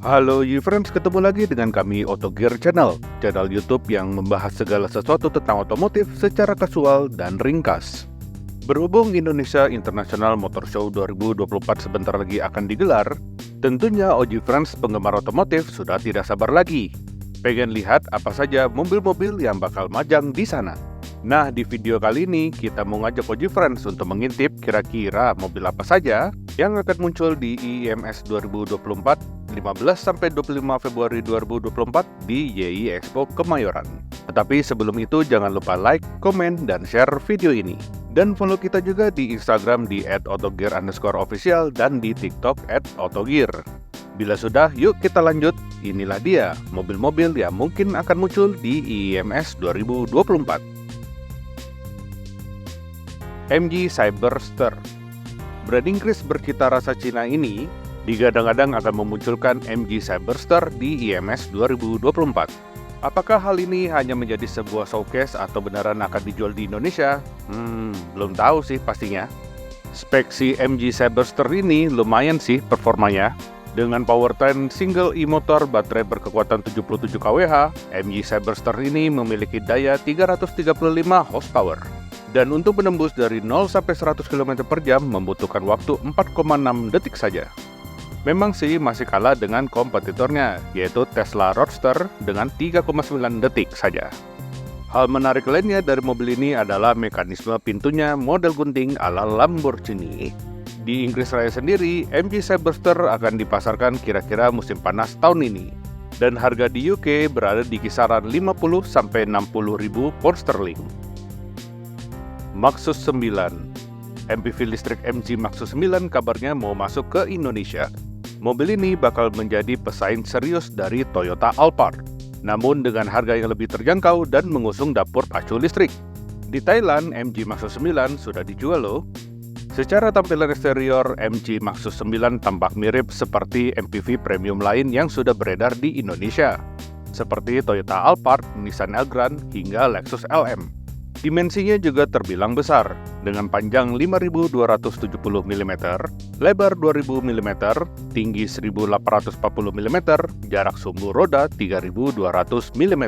Halo friends, ketemu lagi dengan kami Otogear Channel, channel YouTube yang membahas segala sesuatu tentang otomotif secara kasual dan ringkas. Berhubung Indonesia International Motor Show 2024 sebentar lagi akan digelar, tentunya OG Friends penggemar otomotif sudah tidak sabar lagi. Pengen lihat apa saja mobil-mobil yang bakal majang di sana. Nah, di video kali ini kita mau ngajak OG Friends untuk mengintip kira-kira mobil apa saja yang akan muncul di IIMS 2024 15-25 Februari 2024 di YI Expo Kemayoran. Tetapi sebelum itu jangan lupa like, komen, dan share video ini. Dan follow kita juga di Instagram di @otogear_official dan di TikTok @otogear. Bila sudah, yuk kita lanjut. Inilah dia mobil-mobil yang mungkin akan muncul di IIMS 2024. MG Cyberster. Brand Inggris bercita rasa Cina ini digadang-gadang akan memunculkan MG Cyberster di IIMS 2024. Apakah hal ini hanya menjadi sebuah showcase atau beneran akan dijual di Indonesia? Belum tahu sih pastinya. Spek si MG Cyberster ini lumayan sih performanya. Dengan powertrain single e-motor baterai berkekuatan 77 kWh, MG Cyberster ini memiliki daya 335 horsepower. Dan untuk menembus dari 0 sampai 100 km per jam membutuhkan waktu 4,6 detik saja. Memang sih masih kalah dengan kompetitornya, yaitu Tesla Roadster dengan 3,9 detik saja. Hal menarik lainnya dari mobil ini adalah mekanisme pintunya model gunting ala Lamborghini. Di Inggris Raya sendiri, MG Cyberster akan dipasarkan kira-kira musim panas tahun ini. Dan harga di UK berada di kisaran 50-60 ribu pound sterling. Maxus 9. MPV listrik MG Maxus 9 kabarnya mau masuk ke Indonesia. Mobil ini bakal menjadi pesaing serius dari Toyota Alphard, namun dengan harga yang lebih terjangkau dan mengusung dapur pacu listrik. Di Thailand, MG Maxus 9 sudah dijual loh. Secara tampilan eksterior, MG Maxus 9 tampak mirip seperti MPV premium lain yang sudah beredar di Indonesia, seperti Toyota Alphard, Nissan Elgrand, hingga Lexus LM. Dimensinya juga terbilang besar, dengan panjang 5.270 mm, lebar 2.000 mm, tinggi 1.840 mm, jarak sumbu roda 3.200 mm.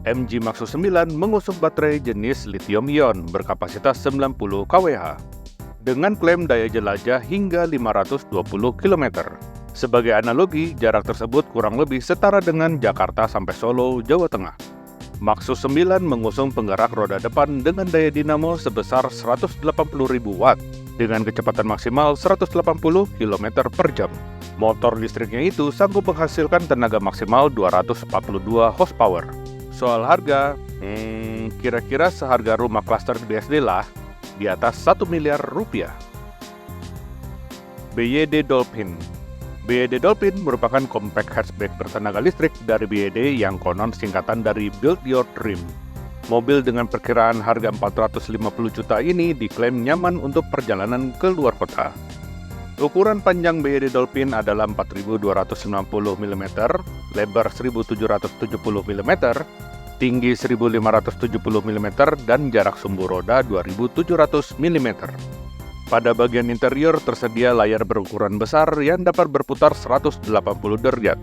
MG Maxus 9 mengusung baterai jenis lithium-ion berkapasitas 90 kWh, dengan klaim daya jelajah hingga 520 km. Sebagai analogi, jarak tersebut kurang lebih setara dengan Jakarta sampai Solo, Jawa Tengah. Maxus 9 mengusung penggerak roda depan dengan daya dinamo sebesar 180.000 watt dengan kecepatan maksimal 180 km per jam. Motor listriknya itu sanggup menghasilkan tenaga maksimal 242 horsepower. Soal harga, kira-kira seharga rumah klaster BSD lah, di atas 1 miliar rupiah. BYD Dolphin. BYD Dolphin merupakan compact hatchback bertenaga listrik dari BYD yang konon singkatan dari Build Your Dream. Mobil dengan perkiraan harga 450 juta ini diklaim nyaman untuk perjalanan ke luar kota. Ukuran panjang BYD Dolphin adalah 4.290 mm, lebar 1.770 mm, tinggi 1.570 mm, dan jarak sumbu roda 2.700 mm. Pada bagian interior tersedia layar berukuran besar yang dapat berputar 180 derajat.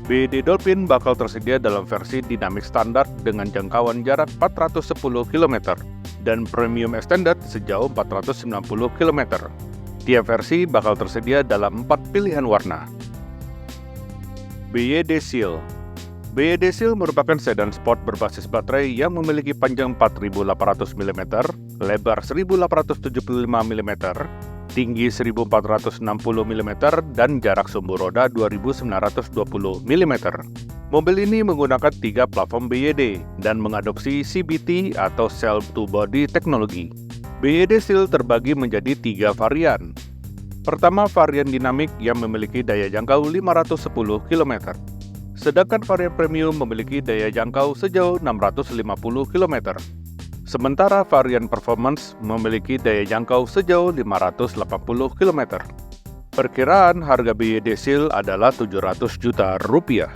BYD Dolphin bakal tersedia dalam versi Dynamic Standard dengan jangkauan jarak 410 km dan Premium Extended sejauh 490 km. Tiap versi bakal tersedia dalam 4 pilihan warna. BYD Seal. BYD Seal merupakan sedan sport berbasis baterai yang memiliki panjang 4.800 mm, lebar 1.875 mm, tinggi 1.460 mm, dan jarak sumbu roda 2.920 mm. Mobil ini menggunakan 3 platform BYD dan mengadopsi CBT atau Cell to Body teknologi. BYD Seal terbagi menjadi 3 varian. Pertama, varian dinamik yang memiliki daya jangkau 510 km. Sedangkan varian premium memiliki daya jangkau sejauh 650 km. Sementara varian performance memiliki daya jangkau sejauh 580 km. Perkiraan harga BYD Seal adalah 700 juta rupiah.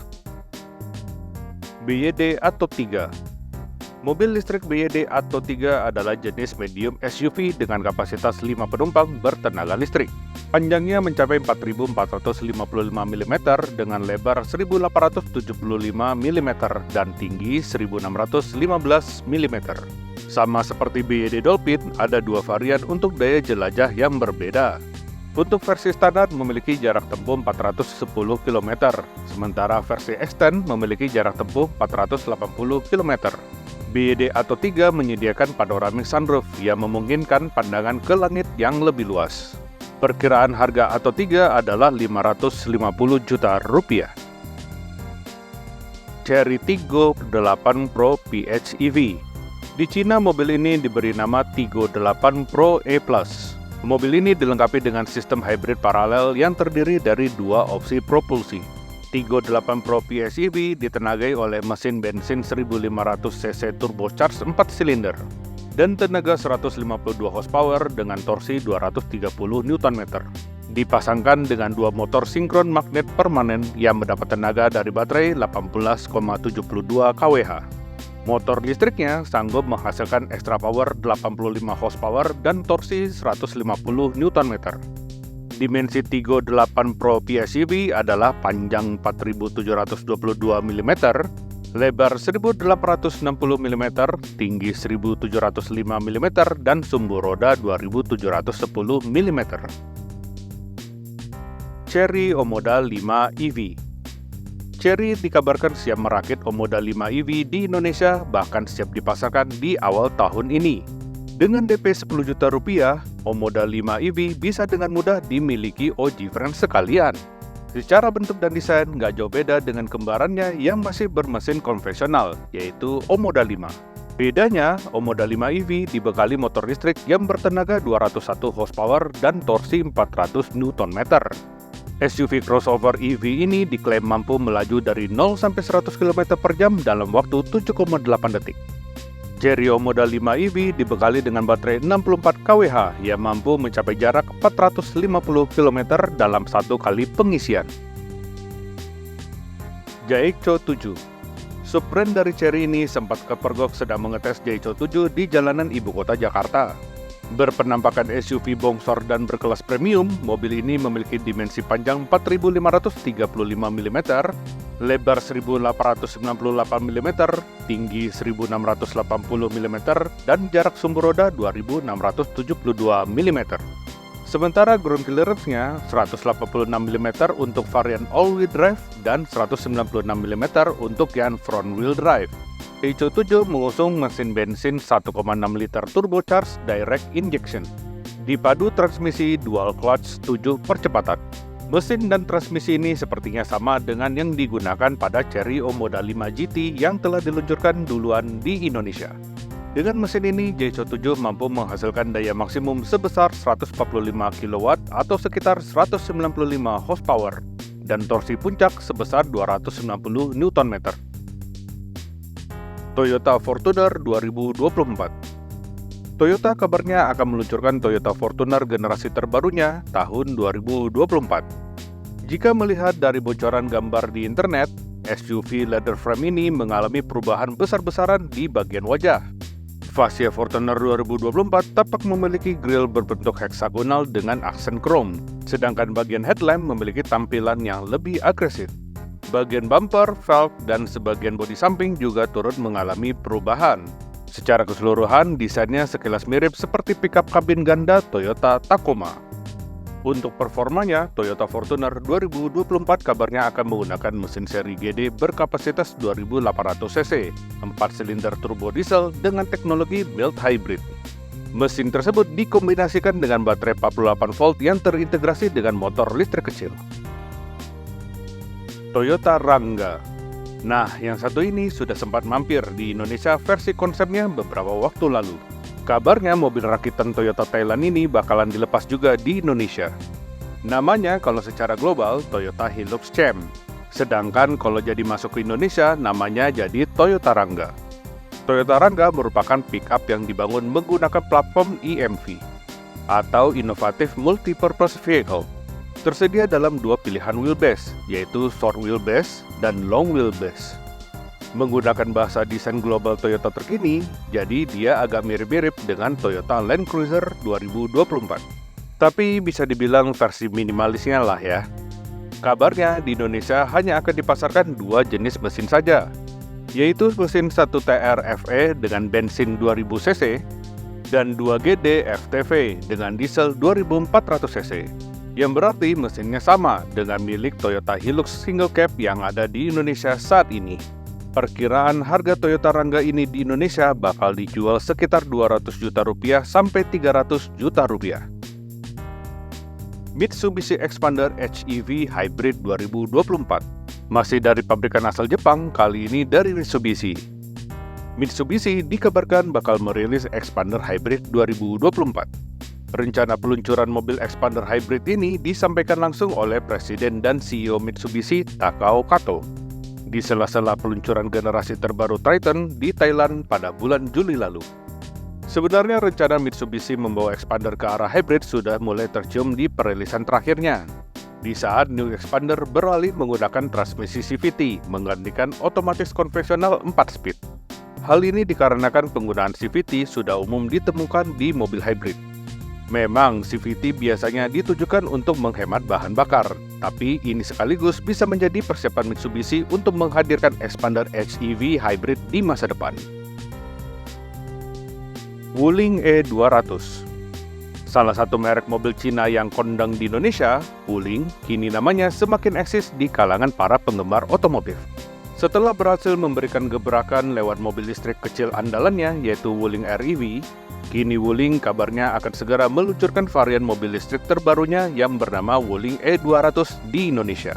BYD Atto 3. Mobil listrik BYD Atto 3 adalah jenis medium SUV dengan kapasitas 5 penumpang bertenaga listrik. Panjangnya mencapai 4.455 mm dengan lebar 1.875 mm dan tinggi 1.615 mm. Sama seperti BYD Dolphin, ada dua varian untuk daya jelajah yang berbeda. Untuk versi standar memiliki jarak tempuh 410 km, sementara versi Extend memiliki jarak tempuh 480 km. BYD Atto 3 menyediakan panoramic sunroof yang memungkinkan pandangan ke langit yang lebih luas. Perkiraan harga Atto 3 adalah Rp550 juta. Chery Tiggo 8 Pro PHEV. Di Cina, mobil ini diberi nama Tiggo 8 Pro E+. Mobil ini dilengkapi dengan sistem hybrid paralel yang terdiri dari dua opsi propulsi. Tiggo 8 Pro PHEV ditenagai oleh mesin bensin 1500 cc turbocharged 4 silinder dan tenaga 152 horsepower dengan torsi 230 Nm. Dipasangkan dengan dua motor sinkron magnet permanen yang mendapat tenaga dari baterai 18,72 kWh. Motor listriknya sanggup menghasilkan extra power 85 horsepower dan torsi 150 Nm. Dimensi Tiggo 8 Pro PHEV adalah panjang 4.722 mm, lebar 1.860 mm, tinggi 1.705 mm, dan sumbu roda 2.710 mm. Chery Omoda 5 EV. Chery dikabarkan siap merakit Omoda 5 EV di Indonesia, bahkan siap dipasarkan di awal tahun ini. Dengan DP Rp10 juta, Omoda 5 EV bisa dengan mudah dimiliki OG friends sekalian. Secara bentuk dan desain nggak jauh beda dengan kembarannya yang masih bermesin konvensional, yaitu Omoda 5. Bedanya, Omoda 5 EV dibekali motor listrik yang bertenaga 201 horsepower dan torsi 400 Nm. SUV crossover EV ini diklaim mampu melaju dari 0 sampai 100 km per jam dalam waktu 7,8 detik. Chery Omoda 5 EV dibekali dengan baterai 64 kWh yang mampu mencapai jarak 450 km dalam satu kali pengisian. Jaicho 7. Subbrand dari Chery ini sempat kepergok sedang mengetes Jaicho 7 di jalanan ibu kota Jakarta. Berpenampakan SUV bongsor dan berkelas premium, mobil ini memiliki dimensi panjang 4.535 mm, lebar 1.898 mm, tinggi 1.680 mm, dan jarak sumbu roda 2.672 mm. Sementara ground clearance-nya 186 mm untuk varian all-wheel drive dan 196 mm untuk yang front-wheel drive. Jaicho 7 mengusung mesin bensin 1,6 liter turbocharged direct injection, dipadu transmisi dual clutch 7 percepatan. Mesin dan transmisi ini sepertinya sama dengan yang digunakan pada Chery Omoda 5 GT yang telah diluncurkan duluan di Indonesia. Dengan mesin ini, Jaicho 7 mampu menghasilkan daya maksimum sebesar 145 kW atau sekitar 195 horsepower dan torsi puncak sebesar 290 Nm. Toyota Fortuner 2024. Toyota kabarnya akan meluncurkan Toyota Fortuner generasi terbarunya tahun 2024. Jika melihat dari bocoran gambar di internet, SUV leather frame ini mengalami perubahan besar-besaran di bagian wajah. Fascia Fortuner 2024 tampak memiliki grill berbentuk heksagonal dengan aksen chrome, sedangkan bagian headlamp memiliki tampilan yang lebih agresif. Bagian bumper, velg, dan sebagian bodi samping juga turut mengalami perubahan. Secara keseluruhan, desainnya sekilas mirip seperti pickup kabin ganda Toyota Tacoma. Untuk performanya, Toyota Fortuner 2024 kabarnya akan menggunakan mesin seri GD berkapasitas 2800 cc, 4 silinder turbo diesel dengan teknologi mild hybrid. Mesin tersebut dikombinasikan dengan baterai 48 volt yang terintegrasi dengan motor listrik kecil. Toyota Rangga. Nah, yang satu ini sudah sempat mampir di Indonesia versi konsepnya beberapa waktu lalu. Kabarnya mobil rakitan Toyota Thailand ini bakalan dilepas juga di Indonesia. Namanya kalau secara global Toyota Hilux Champ. Sedangkan kalau jadi masuk ke Indonesia namanya jadi Toyota Rangga. Toyota Rangga merupakan pick-up yang dibangun menggunakan platform IMV atau Innovative Multipurpose Vehicle. Tersedia dalam dua pilihan wheelbase, yaitu short wheelbase dan long wheelbase. Menggunakan bahasa desain global Toyota terkini, jadi dia agak mirip-mirip dengan Toyota Land Cruiser 2024. Tapi bisa dibilang versi minimalisnya lah ya. Kabarnya di Indonesia hanya akan dipasarkan dua jenis mesin saja, yaitu mesin 1TR FE dengan bensin 2000 cc dan 2GD FTV dengan diesel 2400 cc, yang berarti mesinnya sama dengan milik Toyota Hilux single cab yang ada di Indonesia saat ini. Perkiraan harga Toyota Rangga ini di Indonesia bakal dijual sekitar 200 juta rupiah sampai 300 juta rupiah. Mitsubishi Expander HEV Hybrid 2024 masih dari pabrikan asal Jepang, kali ini dari Mitsubishi. Mitsubishi dikabarkan bakal merilis Expander Hybrid 2024. Rencana peluncuran mobil Expander Hybrid ini disampaikan langsung oleh Presiden dan CEO Mitsubishi Takao Kato di sela-sela peluncuran generasi terbaru Triton di Thailand pada bulan Juli lalu. Sebenarnya rencana Mitsubishi membawa Expander ke arah hybrid sudah mulai tercium di perilisan terakhirnya, di saat New Expander beralih menggunakan transmisi CVT menggantikan otomatis konvensional 4 speed. Hal ini dikarenakan penggunaan CVT sudah umum ditemukan di mobil hybrid. Memang CVT biasanya ditujukan untuk menghemat bahan bakar, tapi ini sekaligus bisa menjadi persiapan Mitsubishi untuk menghadirkan Expander HEV Hybrid di masa depan. Wuling E200. Salah satu merek mobil Cina yang kondang di Indonesia, Wuling kini namanya semakin eksis di kalangan para penggemar otomotif. Setelah berhasil memberikan gebrakan lewat mobil listrik kecil andalannya yaitu Wuling REV, kini Wuling kabarnya akan segera meluncurkan varian mobil listrik terbarunya yang bernama Wuling E200 di Indonesia.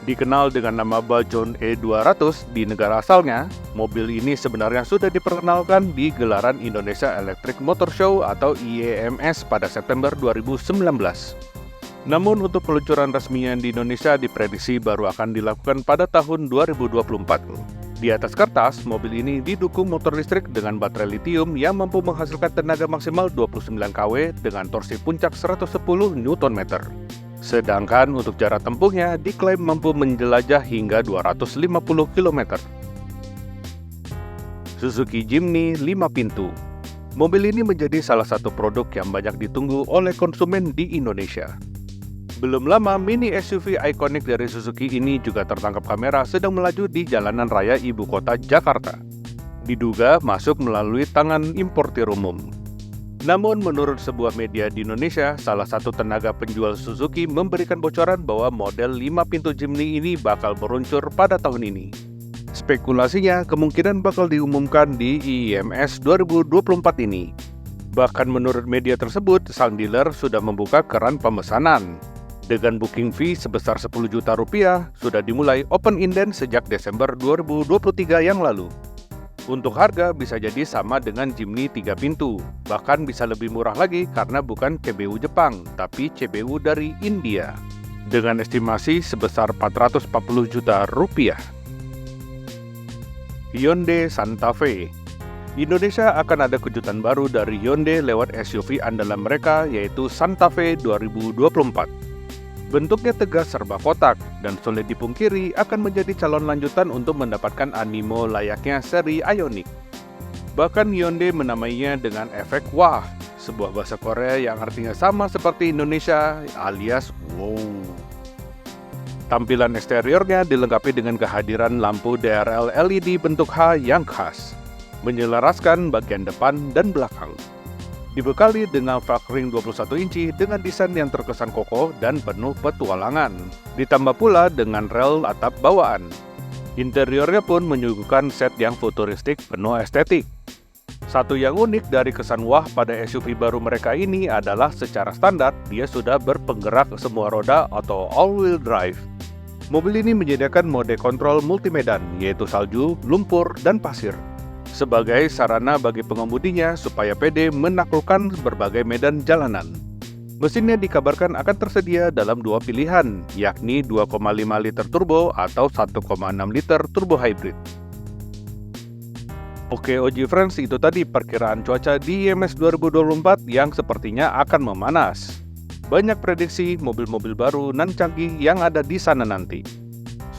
Dikenal dengan nama Bajon E200 di negara asalnya, mobil ini sebenarnya sudah diperkenalkan di gelaran Indonesia Electric Motor Show atau IEMS pada September 2019. Namun untuk peluncuran resminya di Indonesia diprediksi baru akan dilakukan pada tahun 2024. Di atas kertas, mobil ini didukung motor listrik dengan baterai litium yang mampu menghasilkan tenaga maksimal 29 kW dengan torsi puncak 110 Nm. Sedangkan untuk jarak tempuhnya diklaim mampu menjelajah hingga 250 km. Suzuki Jimny 5 pintu. Mobil ini menjadi salah satu produk yang banyak ditunggu oleh konsumen di Indonesia. Belum lama, mini SUV ikonik dari Suzuki ini juga tertangkap kamera sedang melaju di jalanan raya ibu kota Jakarta. Diduga masuk melalui tangan importir umum. Namun menurut sebuah media di Indonesia, salah satu tenaga penjual Suzuki memberikan bocoran bahwa model 5 pintu Jimny ini bakal meluncur pada tahun ini. Spekulasinya kemungkinan bakal diumumkan di IEMS 2024 ini. Bahkan menurut media tersebut, sang dealer sudah membuka keran pemesanan. Dengan booking fee sebesar 10 juta rupiah, sudah dimulai open inden sejak Desember 2023 yang lalu. Untuk harga bisa jadi sama dengan Jimny 3 pintu, bahkan bisa lebih murah lagi karena bukan CBU Jepang, tapi CBU dari India, dengan estimasi sebesar 440 juta rupiah. Hyundai Santa Fe. Indonesia akan ada kejutan baru dari Hyundai lewat SUV andalan mereka yaitu Santa Fe 2024. Bentuknya tegas serba kotak dan sulit dipungkiri akan menjadi calon lanjutan untuk mendapatkan animo layaknya seri Ioniq. Bahkan Hyundai menamainya dengan efek wah, sebuah bahasa Korea yang artinya sama seperti Indonesia alias wow. Tampilan eksteriornya dilengkapi dengan kehadiran lampu DRL LED bentuk H yang khas, menyelaraskan bagian depan dan belakang. Dibekali dengan fakring 21 inci dengan desain yang terkesan kokoh dan penuh petualangan. Ditambah pula dengan rel atap bawaan. Interiornya pun menyuguhkan set yang futuristik penuh estetik. Satu yang unik dari kesan wah pada SUV baru mereka ini adalah secara standar dia sudah berpenggerak semua roda atau all-wheel drive. Mobil ini menyediakan mode kontrol multimedan yaitu salju, lumpur, dan pasir, sebagai sarana bagi pengemudinya supaya pede menaklukkan berbagai medan jalanan. Mesinnya dikabarkan akan tersedia dalam dua pilihan, yakni 2,5 liter turbo atau 1,6 liter turbo hybrid. Oke OG Friends, itu tadi perkiraan cuaca di IEMS 2024 yang sepertinya akan memanas. Banyak prediksi mobil-mobil baru nan canggih yang ada di sana nanti.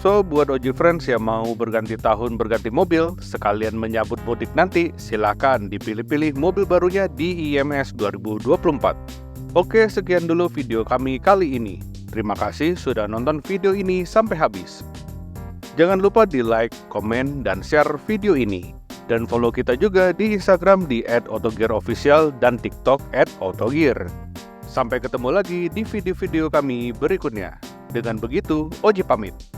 So, buat Oji Friends yang mau berganti tahun berganti mobil, sekalian menyambut mudik nanti, silakan dipilih-pilih mobil barunya di IMS 2024. Oke, sekian dulu video kami kali ini. Terima kasih sudah nonton video ini sampai habis. Jangan lupa di like, komen, dan share video ini. Dan follow kita juga di Instagram di @autogearofficial dan TikTok @autogear. Sampai ketemu lagi di video-video kami berikutnya. Dengan begitu, Oji pamit.